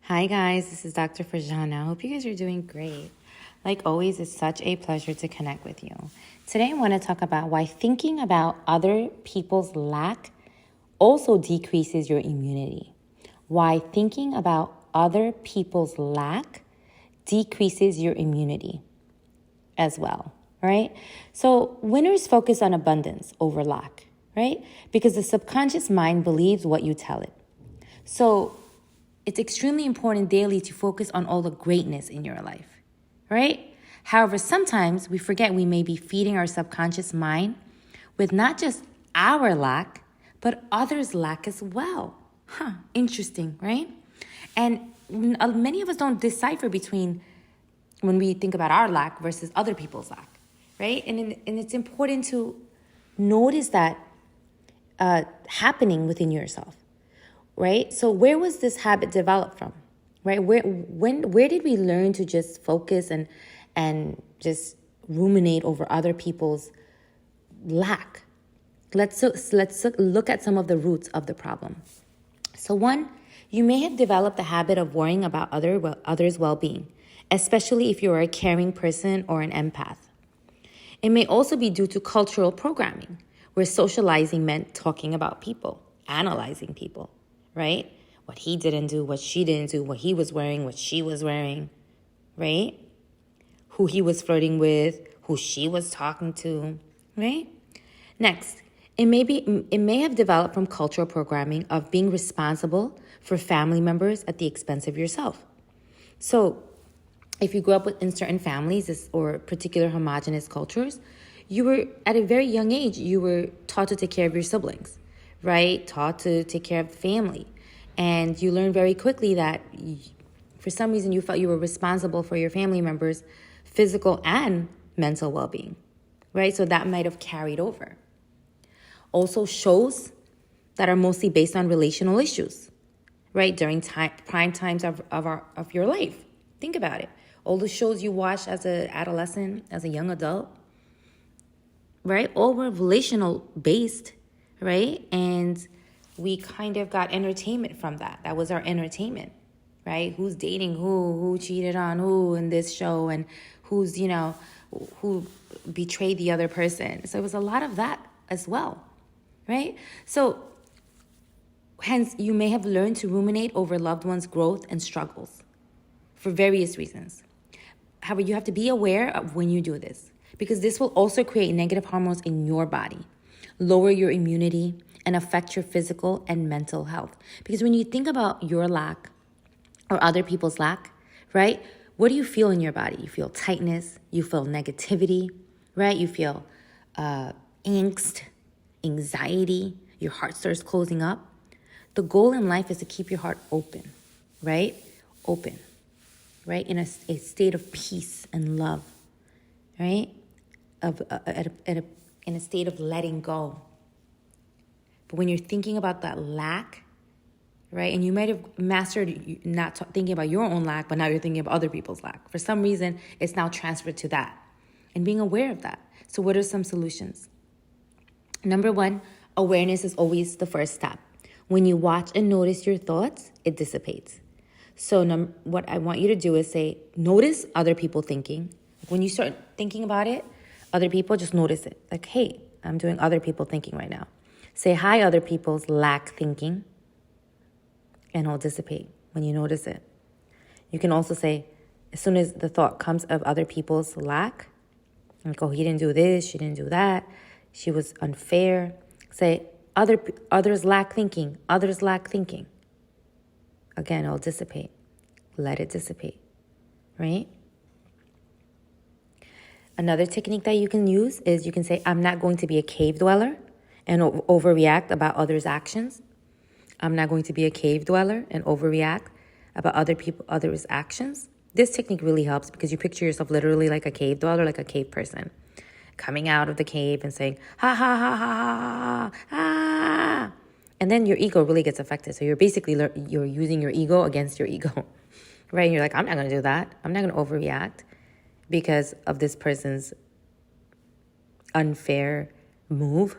Hi guys, this is Dr. Farjana. I hope you guys are doing great. Like always, it's such a pleasure to connect with you. Today I want to talk about why thinking about other people's lack also decreases your immunity. Why thinking about other people's lack decreases your immunity as well, right? So winners focus on abundance over lack, right? Because the subconscious mind believes what you tell it. So it's extremely important daily to focus on all the greatness in your life, right? However, sometimes we forget we may be feeding our subconscious mind with not just our lack, but others' lack as well. Interesting, right? And many of us don't decipher between when we think about our lack versus other people's lack, right? And it's important to notice that happening within yourself, right? So where was this habit developed from, right? Where did we learn to just focus and just ruminate over other people's lack? Let's look at some of the roots of the problem. So one, you may have developed the habit of worrying about others' well-being, especially if you're a caring person or an empath. It may also be due to cultural programming, where socializing meant talking about people, analyzing people, right? What he didn't do, what she didn't do, what he was wearing, what she was wearing, right? Who he was flirting with, who she was talking to, right? Next, it may have developed from cultural programming of being responsible for family members at the expense of yourself. So if you grew up in certain families or particular homogenous cultures, you were, at a very young age, you were taught to take care of your siblings, right? Taught to take care of the family. And you learned very quickly that for some reason you felt you were responsible for your family members' physical and mental well-being, right? So that might have carried over. Also, shows that are mostly based on relational issues, right? During prime times of your life. Think about it. All the shows you watch as an adolescent, as a young adult, right? All were relational based, right? And we kind of got entertainment from that. That was our entertainment, right? Who's dating who cheated on who in this show, and who's, who betrayed the other person. So it was a lot of that as well, right? So hence, you may have learned to ruminate over loved ones' growth and struggles for various reasons. However, you have to be aware of when you do this, because this will also create negative hormones in your body, lower your immunity, and affect your physical and mental health. Because when you think about your lack or other people's lack, right, what do you feel in your body? You feel tightness, you feel negativity, right? You feel angst, anxiety, your heart starts closing up. The goal in life is to keep your heart open, right? Open, right? In a state of peace and love, right? In a state of letting go. But when you're thinking about that lack, right? And you might have mastered not thinking about your own lack, but now you're thinking about other people's lack. For some reason, it's now transferred to that. And being aware of that. So what are some solutions? Number one, awareness is always the first step. When you watch and notice your thoughts, it dissipates. So what I want you to do is say, notice other people thinking. When you start thinking about it, other people, just notice it. Like, hey, I'm doing other people thinking right now. Say hi, other people's lack thinking, and it'll dissipate when you notice it. You can also say, as soon as the thought comes of other people's lack, like, oh, he didn't do this, she didn't do that, she was unfair. Say, others lack thinking, others lack thinking. Again, it'll dissipate. Let it dissipate, right? Another technique that you can use is you can say, I'm not going to be a cave dweller and overreact about others' actions. I'm not going to be a cave dweller and overreact about others' actions. This technique really helps because you picture yourself literally like a cave dweller, like a cave person, coming out of the cave and saying, ha, ha, ha, ha, ha, ha, ha. And then your ego really gets affected. So you're basically, you're using your ego against your ego, right? And you're like, I'm not going to do that. I'm not going to overreact because of this person's unfair move,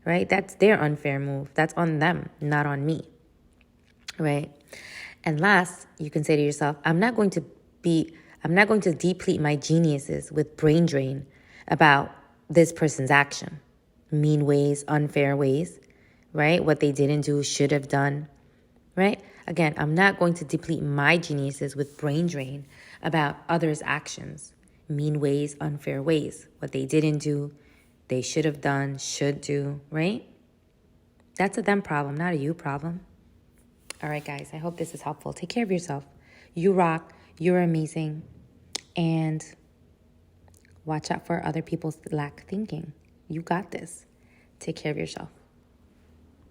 right? That's their unfair move. That's on them, not on me, right? And last, you can say to yourself, I'm not going to deplete my geniuses with brain drain about this person's action. Mean ways, unfair ways, right? What they didn't do, should have done, right? Again, I'm not going to deplete my geniuses with brain drain about others' actions. Mean ways, unfair ways. What they didn't do, they should have done, should do, right? That's a them problem, not a you problem. All right, guys, I hope this is helpful. Take care of yourself. You rock. You're amazing. And watch out for other people's lack thinking. You got this. Take care of yourself.